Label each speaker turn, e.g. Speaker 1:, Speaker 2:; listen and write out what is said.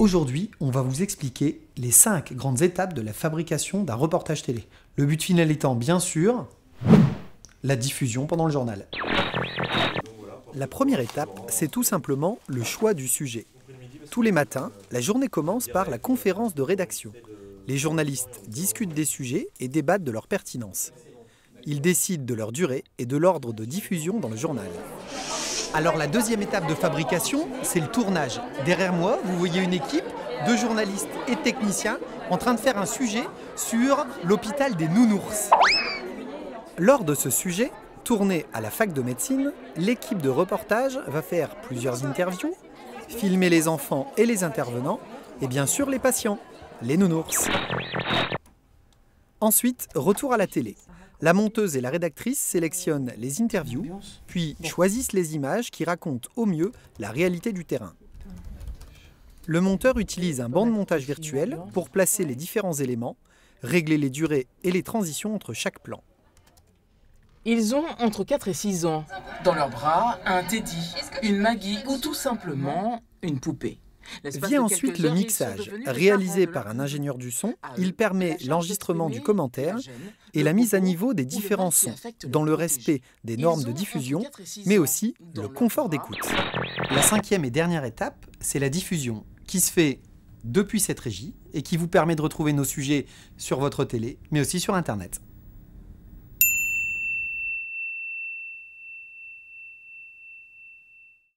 Speaker 1: Aujourd'hui, on va vous expliquer les 5 grandes étapes de la fabrication d'un reportage télé. Le but final étant, bien sûr, la diffusion pendant le journal. La première étape, c'est tout simplement le choix du sujet. Tous les matins, la journée commence par la conférence de rédaction. Les journalistes discutent des sujets et débattent de leur pertinence. Ils décident de leur durée et de l'ordre de diffusion dans le journal. Alors la deuxième étape de fabrication, c'est le tournage. Derrière moi, vous voyez une équipe de journalistes et techniciens en train de faire un sujet sur l'hôpital des nounours. Lors de ce sujet, tourné à la fac de médecine, l'équipe de reportage va faire plusieurs interviews, filmer les enfants et les intervenants, et bien sûr les patients, les nounours. Ensuite, retour à la télé. La monteuse et la rédactrice sélectionnent les interviews, puis choisissent les images qui racontent au mieux la réalité du terrain. Le monteur utilise un banc de montage virtuel pour placer les différents éléments, régler les durées et les transitions entre chaque plan.
Speaker 2: Ils ont entre 4 et 6 ans. Dans leurs bras, un Teddy, une Maggie ou tout simplement une poupée.
Speaker 1: Vient ensuite le mixage. Réalisé par un ingénieur du son, il permet l'enregistrement du commentaire et la mise à niveau des différents sons, dans le respect des normes de diffusion, mais aussi le confort d'écoute. La 5e et dernière étape, c'est la diffusion, qui se fait depuis cette régie et qui vous permet de retrouver nos sujets sur votre télé, mais aussi sur Internet.